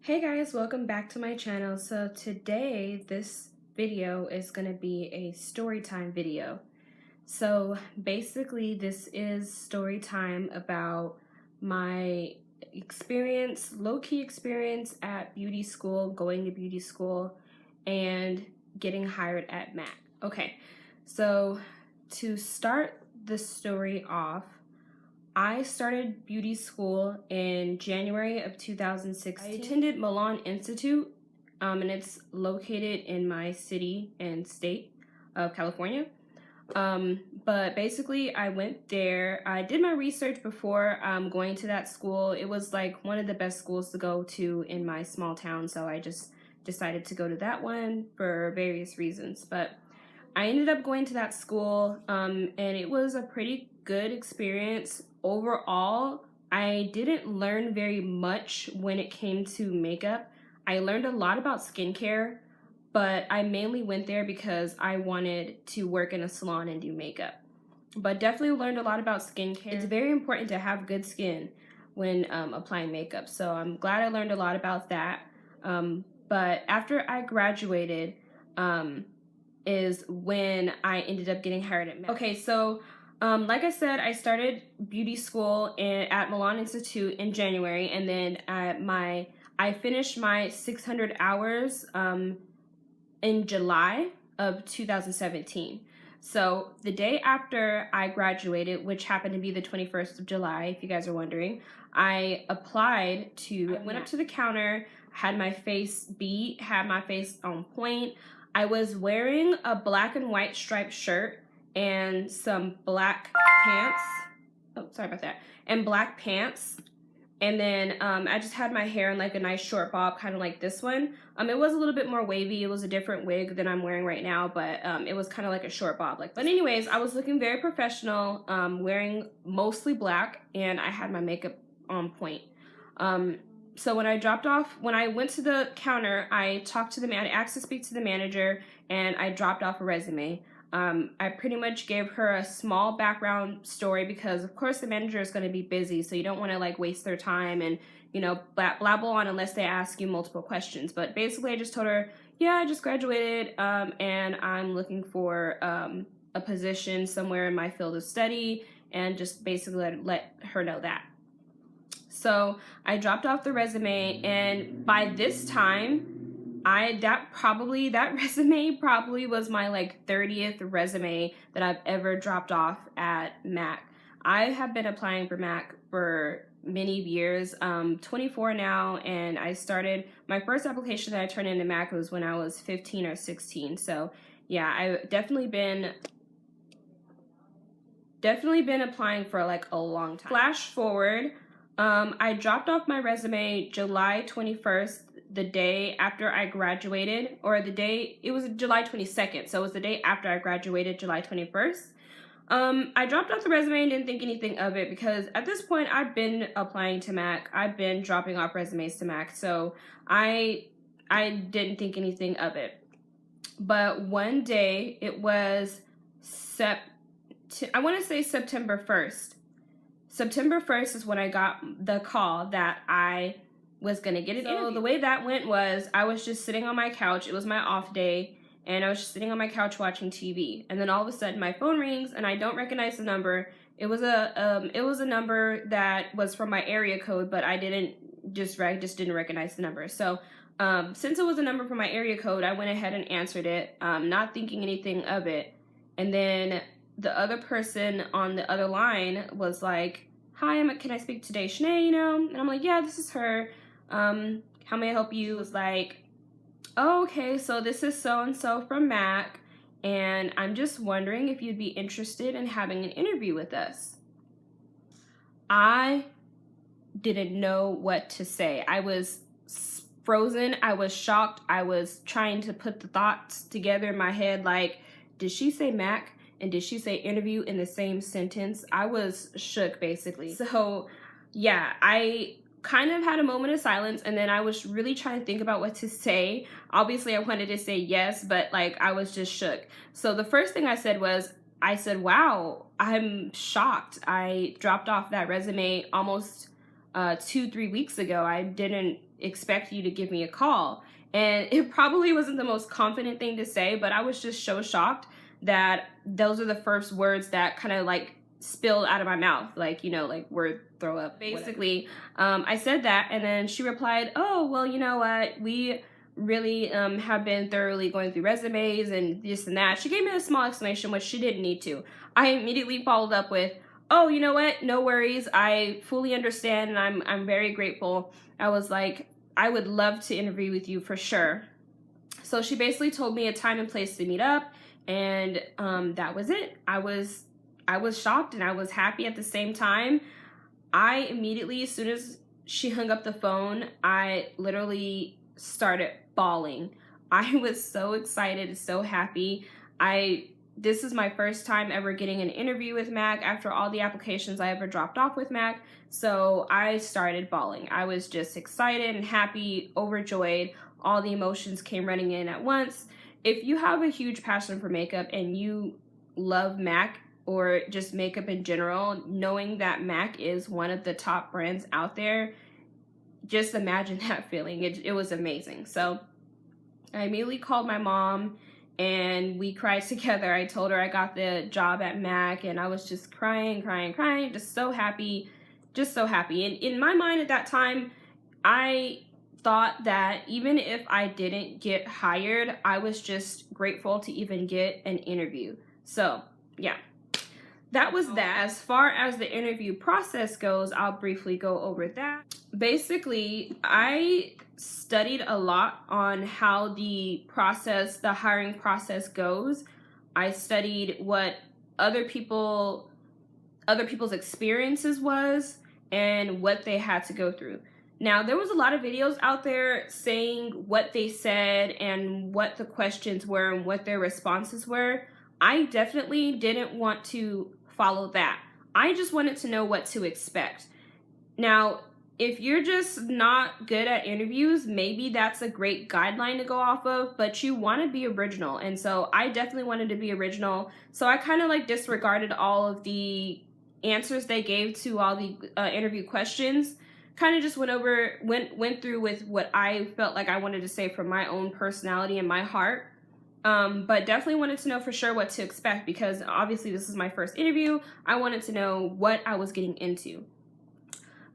Hey guys, welcome back to my channel. So today this video is going to be a story time video. So basically this is story time about my experience, low-key experience at beauty school, going to beauty school and getting hired at MAC. Okay, so to start the story off, I started beauty school in January of 2016. I attended Milan Institute, and it's located in my city and state of California. But basically, I went there. I did my research before going to that school. It was like one of the best schools to go to in my small town, so I just decided to go to that one for various reasons. But I ended up going to that school, and it was a pretty good experience. Overall, I didn't learn very much when it came to makeup. I learned a lot about skincare, but I mainly went there because I wanted to work in a salon and do makeup. But definitely learned a lot about skincare. It's very important to have good skin when applying makeup, so I'm glad I learned a lot about that. But after I graduated, is when I ended up getting hired at MAC. Okay, so like I said, I started beauty school at Milan Institute in January, and then I finished my 600 hours in July of 2017. So the day after I graduated, which happened to be the 21st of July, if you guys are wondering, I applied to, I went up to the counter, had my face beat, had my face on point. I was wearing a black and white striped shirt and some black pants. Oh, sorry about that. And black pants. And then I just had my hair in like a nice short bob, kind of like this one. It was a little bit more wavy. It was a different wig than I'm wearing right now, but it was kind of like a short bob. But anyways, I was looking very professional, wearing mostly black, and I had my makeup on point. So when I went to the counter, I talked to I asked to speak to the manager, and I dropped off a resume. I pretty much gave her a small background story because, of course, the manager is going to be busy, so you don't want to like waste their time and, you know, blabble on unless they ask you multiple questions. But basically, I just told her, yeah, I just graduated, and I'm looking for a position somewhere in my field of study, and just basically let her know that. So I dropped off the resume, and by this time, that resume probably was my like 30th resume that I've ever dropped off at MAC. I have been applying for MAC for many years, 24 now, and I started my first application that I turned into MAC was when I was 15 or 16. So yeah, I've definitely been applying for like a long time. Flash forward, I dropped off my resume July 21st, the day after I graduated, or it was July 22nd, so it was the day after I graduated, July 21st. I dropped off the resume and didn't think anything of it because at this point I've been applying to MAC, I've been dropping off resumes to MAC, so I didn't think anything of it. But one day, it was I want to say September 1st. September 1st is when I got the call that I was going to get an interview. The way that went was I was just sitting on my couch. It was my off day, and I was just sitting on my couch watching TV. And then all of a sudden, my phone rings, and I don't recognize the number. It was a number that was from my area code, but I just didn't recognize the number. So since it was a number from my area code, I went ahead and answered it, not thinking anything of it. And then the other person on the other line was like, hi, can I speak to Deshnae, you know? And I'm like, yeah, this is her. How may I help you? It was like, oh, okay, so this is so-and-so from MAC, and I'm just wondering if you'd be interested in having an interview with us. I didn't know what to say. I was frozen. I was shocked. I was trying to put the thoughts together in my head, like, did she say MAC? And did she say interview in the same sentence? I was shook, basically. So yeah, I kind of had a moment of silence, and then I was really trying to think about what to say. Obviously, I wanted to say yes, but like I was just shook. So the first thing I said was, wow, I'm shocked. I dropped off that resume almost 2-3 weeks ago. I didn't expect you to give me a call. And it probably wasn't the most confident thing to say, but I was just so shocked that those are the first words that kind of like spilled out of my mouth, like, you know, like word throw up. Basically, I said that, and then she replied, oh, well, you know what, we really have been thoroughly going through resumes and this and that. She gave me a small explanation, which she didn't need to. I immediately followed up with, oh, you know what, no worries, I fully understand, and I'm very grateful. I was like, I would love to interview with you for sure. So she basically told me a time and place to meet up, and that was it. I was shocked and I was happy at the same time. I immediately, as soon as she hung up the phone, I literally started bawling. I was so excited, so happy. This is my first time ever getting an interview with Mac after all the applications I ever dropped off with Mac. So I started bawling. I was just excited and happy, overjoyed. All the emotions came running in at once. If you have a huge passion for makeup and you love Mac or just makeup in general, knowing that Mac is one of the top brands out there, just imagine that feeling. It was amazing. So I immediately called my mom and we cried together. I told her I got the job at Mac, and I was just crying, just so happy, And in my mind at that time, I thought that even if I didn't get hired, I was just grateful to even get an interview. So yeah, that was that. As far as the interview process goes, I'll briefly go over that. Basically, I studied a lot on how the hiring process goes. I studied what other people's experiences was and what they had to go through. Now, there was a lot of videos out there saying what they said and what the questions were and what their responses were. I definitely didn't want to follow that. I just wanted to know what to expect. Now, if you're just not good at interviews, maybe that's a great guideline to go off of, but you want to be original. And so I definitely wanted to be original. So I kind of like disregarded all of the answers they gave to all the interview questions. Kind of just went through with what I felt like I wanted to say from my own personality and my heart. But definitely wanted to know for sure what to expect, because obviously this is my first interview. I wanted to know what I was getting into.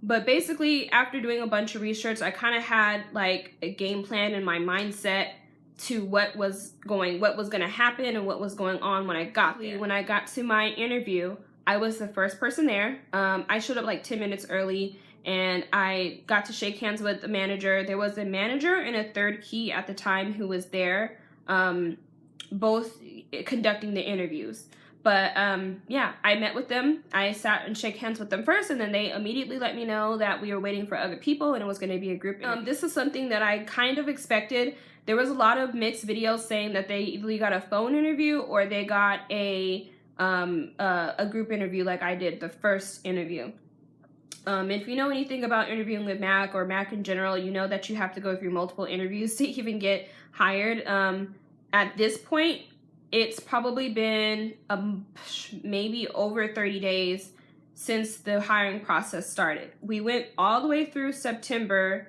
But basically, after doing a bunch of research, I kind of had like a game plan in my mindset to what was going to happen and what was going on when I got there. When I got to my interview, I was the first person there. I showed up like 10 minutes early, and I got to shake hands with the manager. There was a manager and a third key at the time who was there, both conducting the interviews. But yeah, I met with them. I sat and shook hands with them first, and then they immediately let me know that we were waiting for other people and it was going to be a group interview. This is something that I kind of expected. There was a lot of mixed videos saying that they either got a phone interview or they got a group interview like I did the first interview. If you know anything about interviewing with Mac or Mac in general, you know that you have to go through multiple interviews to even get hired. At this point, it's probably been maybe over 30 days since the hiring process started. We went all the way through September,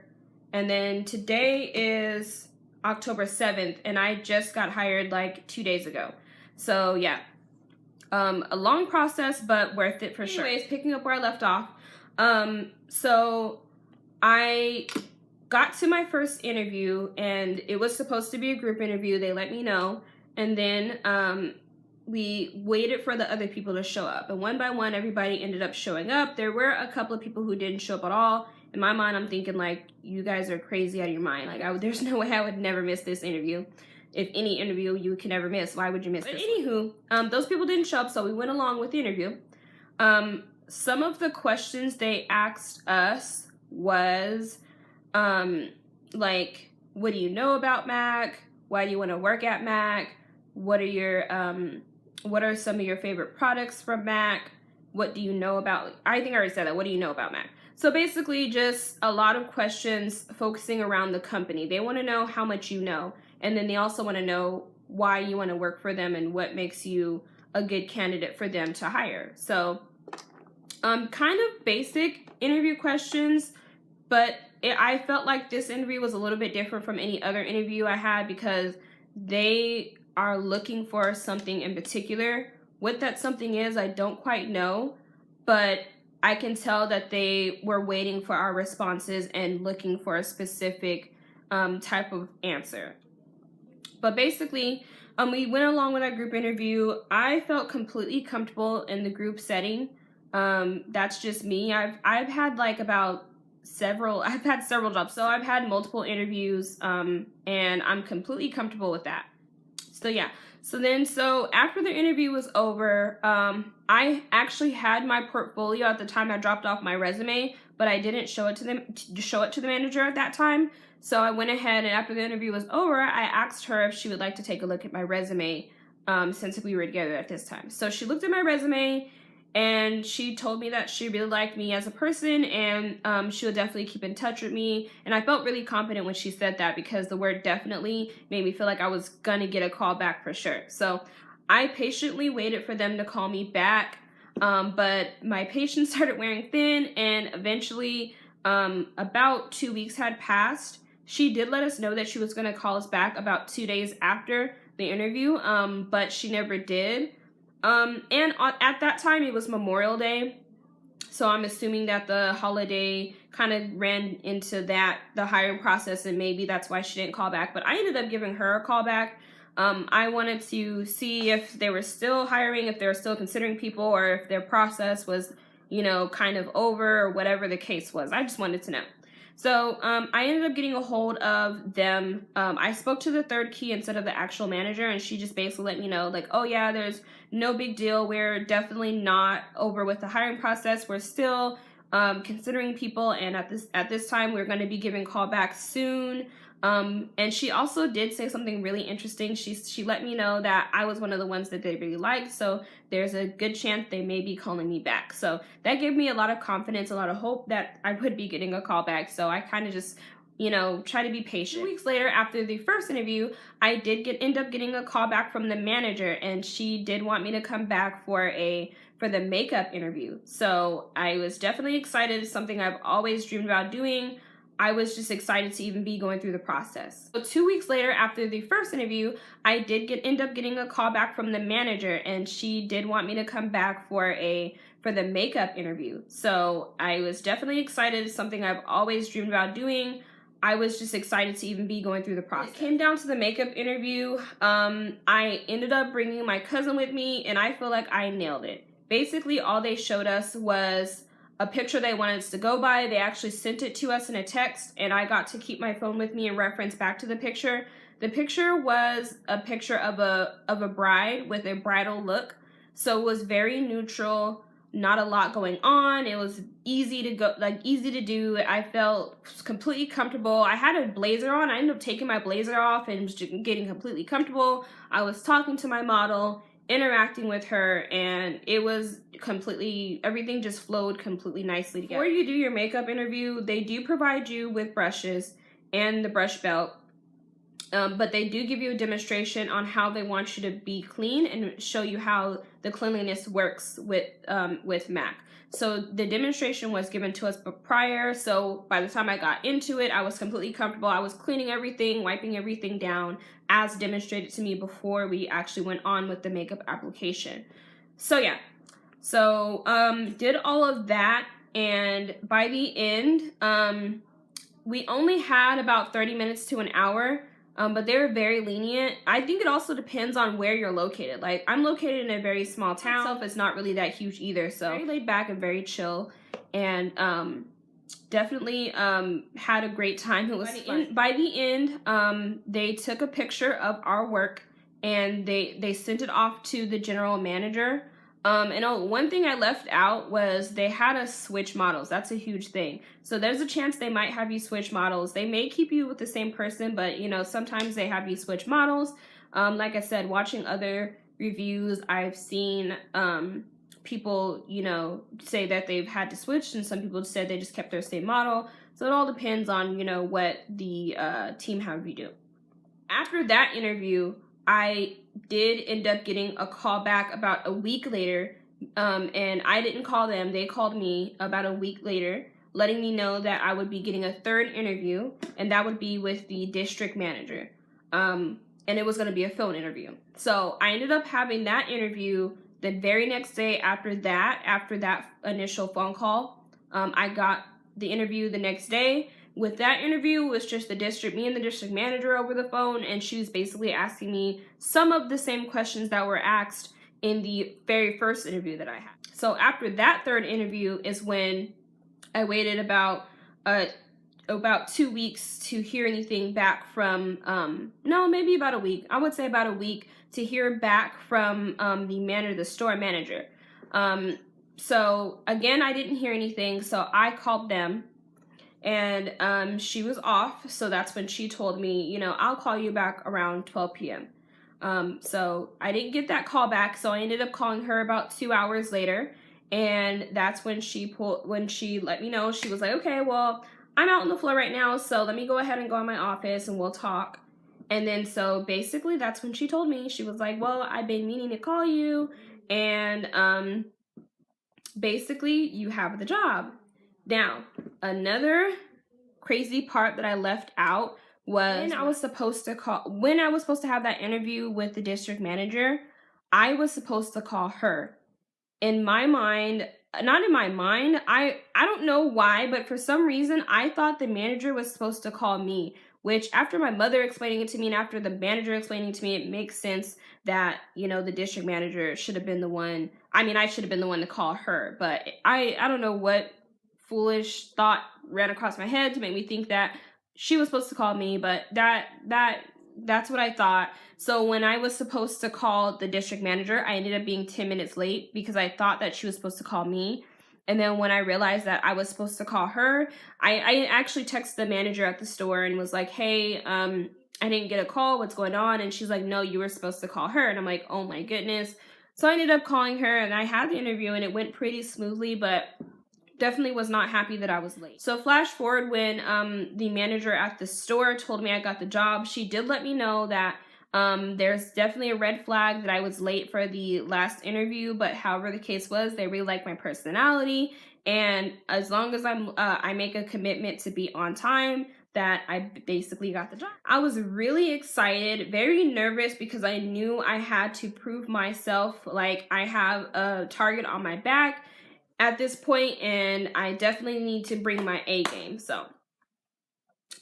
and then today is October 7th, and I just got hired like 2 days ago. So yeah, a long process, but worth it for sure. Anyways, picking up where I left off. So I got to my first interview, and it was supposed to be a group interview. They let me know. And then we waited for the other people to show up. And one by one, everybody ended up showing up. There were a couple of people who didn't show up at all. In my mind, I'm thinking, like, you guys are crazy out of your mind. Like, there's no way I would never miss this interview. If any interview you can never miss, why would you miss this? But anywho, those people didn't show up, so we went along with the interview. Some of the questions they asked us was, like, what do you know about Mac? Why do you want to work at Mac? What are some of your favorite products from Mac? What do you know about, I think I already said that. What do you know about Mac? So basically just a lot of questions focusing around the company. They want to know how much you know. And then they also want to know why you want to work for them and what makes you a good candidate for them to hire. So kind of basic interview questions, but I felt like this interview was a little bit different from any other interview I had because they are looking for something in particular. What that something is, I don't quite know, but I can tell that they were waiting for our responses and looking for a specific type of answer. But basically, we went along with our group interview. I felt completely comfortable in the group setting. That's just me. I've had like I've had several jobs, so I've had multiple interviews, and I'm completely comfortable with that. So yeah. So after the interview was over, I actually had my portfolio at the time I dropped off my resume, but I didn't show it to the manager at that time. So I went ahead and after the interview was over, I asked her if she would like to take a look at my resume, since we were together at this time. So she looked at my resume and she told me that she really liked me as a person and she would definitely keep in touch with me. And I felt really confident when she said that because the word definitely made me feel like I was gonna get a call back for sure. So I patiently waited for them to call me back, but my patience started wearing thin and eventually about 2 weeks had passed. She did let us know that she was gonna call us back about 2 days after the interview, but she never did. And at that time, it was Memorial Day, so I'm assuming that the holiday kind of ran into the hiring process, and maybe that's why she didn't call back. But I ended up giving her a call back. I wanted to see if they were still hiring, if they were still considering people, or if their process was, kind of over, or whatever the case was. I just wanted to know. So I ended up getting a hold of them. I spoke to the third key instead of the actual manager, and she just basically let me know, like, oh yeah, there's no big deal. We're definitely not over with the hiring process. We're still considering people, and at this time, we're going to be giving callbacks soon. And she also did say something really interesting. She let me know that I was one of the ones that they really liked, so there's a good chance they may be calling me back. So that gave me a lot of confidence, a lot of hope that I would be getting a call back. So I kind of just, try to be patient. 2 weeks later, after the first interview, I did end up getting a call back from the manager, and she did want me to come back for the makeup interview. So I was definitely excited. It's something I've always dreamed about doing. I was just excited to even be going through the process. So 2 weeks later, after the first interview, I did end up getting a call back from the manager, and she did want me to come back for the makeup interview. So I was definitely excited. It's something I've always dreamed about doing. I was just excited to even be going through the process. It came down to the makeup interview. I ended up bringing my cousin with me, and I feel like I nailed it. Basically, all they showed us was a picture they wanted us to go by. They actually sent it to us in a text, and I got to keep my phone with me and reference back to the picture. The picture was a picture of a bride with a bridal look, so it was very neutral, not a lot going on. It was easy to do. I felt completely comfortable. I had a blazer on. I ended up taking my blazer off and was getting completely comfortable. I was talking to my model, interacting with her, and it was everything just flowed completely nicely together. Before you do your makeup interview, they do provide you with brushes and the brush belt, but they do give you a demonstration on how they want you to be clean and show you how the cleanliness works with MAC. So the demonstration was given to us prior, so by the time I got into it, I was completely comfortable. I was cleaning everything, wiping everything down as demonstrated to me before we actually went on with the makeup application. So yeah, did all of that, and by the end, we only had about 30 minutes to an hour. But they're very lenient. I think it also depends on where you're located. Like, I'm located in a very small town. Itself, it's not really that huge either. So very laid back and very chill. And definitely had a great time. It was fun. By the end, they took a picture of our work and they sent it off to the general manager. And one thing I left out was they had us switch models. That's a huge thing. So there's a chance they might have you switch models. They may keep you with the same person, but sometimes they have you switch models. Like I said, watching other reviews, I've seen people, say that they've had to switch, and some people said they just kept their same model. So it all depends on, what the team have you do. After that interview, I did end up getting a call back about a week later, And I didn't call them. They called me about a week later, letting me know that I would be getting a third interview, and that would be with the district manager. And it was going to be a phone interview. So I ended up having that interview the very next day after that initial phone call. I got the interview the next day. With that interview, it was just me and the district manager over the phone, and she was basically asking me some of the same questions that were asked in the very first interview that I had. So after that third interview is when I waited about 2 weeks to hear anything back from, no, maybe about a week. I would say about a week to hear back from the store manager. So again, I didn't hear anything, so I called them, and she was off. So that's when she told me, you know, I'll call you back around 12 p.m. So I didn't get that call back, so I ended up calling her about 2 hours later, and that's when she let me know. She was like, okay, well, I'm out on the floor right now, so let me go ahead and go in my office and we'll talk. And then so basically that's when she told me. She was like, well, I've been meaning to call you, and basically you have the job. Now, another crazy part that I left out was when I was supposed to have that interview with the district manager, I was supposed to call her. In my mind, not in my mind, I don't know why, but for some reason I thought the manager was supposed to call me, which after my mother explaining it to me and after the manager explaining it to me, it makes sense that, you know, the district manager should have been the one. I mean, I should have been the one to call her, but I don't know what foolish thought ran across my head to make me think that she was supposed to call me, but that's what I thought. So when I was supposed to call the district manager, I ended up being 10 minutes late because I thought that she was supposed to call me. And then when I realized that I was supposed to call her, I actually texted the manager at the store and was like, hey, I didn't get a call. What's going on? And she's like, no, you were supposed to call her. And I'm like, oh my goodness. So I ended up calling her, and I had the interview, and it went pretty smoothly, but definitely was not happy that I was late. So flash forward when the manager at the store told me I got the job, she did let me know that there's definitely a red flag that I was late for the last interview, but however the case was, they really like my personality, and as long as I make a commitment to be on time, that I basically got the job. I was really excited, very nervous, because I knew I had to prove myself. Like, I have a target on my back at this point, and I definitely need to bring my A game. So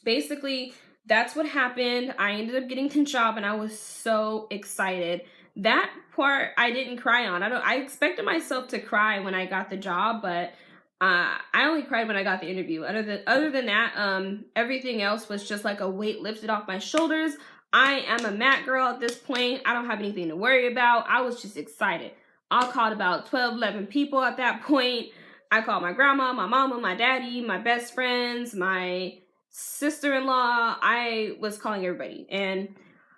basically that's what happened. I ended up getting the job, and I was so excited. That part I didn't cry on. I expected myself to cry when I got the job, but I only cried when I got the interview. Other than that, everything else was just like a weight lifted off my shoulders. I am a Mac girl at this point. I don't have anything to worry about. I was just excited. I called about 12, 11 people at that point. I called my grandma, my mama, my daddy, my best friends, my sister-in-law. I was calling everybody, and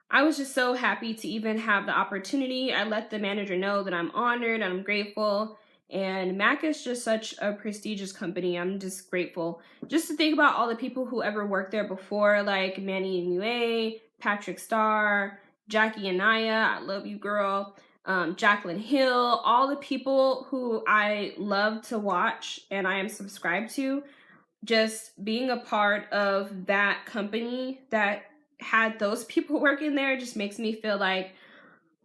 I was just so happy to even have the opportunity. I let the manager know that I'm honored and I'm grateful. And Mac is just such a prestigious company. I'm just grateful. Just to think about all the people who ever worked there before, like Manny and Yue, Patrick Starr, Jackie and Naya, I love you, girl. Jaclyn Hill, all the people who I love to watch and I am subscribed to, just being a part of that company that had those people working there just makes me feel like,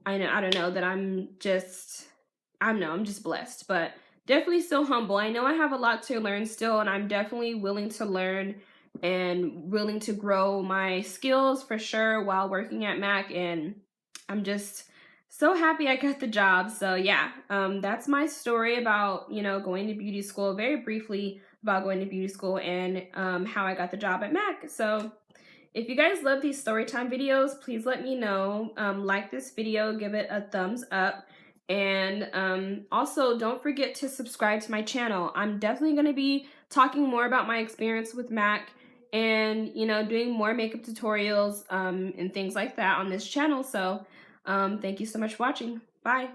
I don't know, that I'm just blessed, but definitely still humble. I know I have a lot to learn still, and I'm definitely willing to learn and willing to grow my skills for sure while working at Mac, and I'm just so happy I got the job. So yeah, that's my story about, you know, going to beauty school, very briefly about going to beauty school, and how I got the job at Mac. So if you guys love these storytime videos, please let me know. Like this video, give it a thumbs up, and also don't forget to subscribe to my channel. I'm definitely going to be talking more about my experience with Mac, and, you know, doing more makeup tutorials and things like that on this channel. So thank you so much for watching. Bye.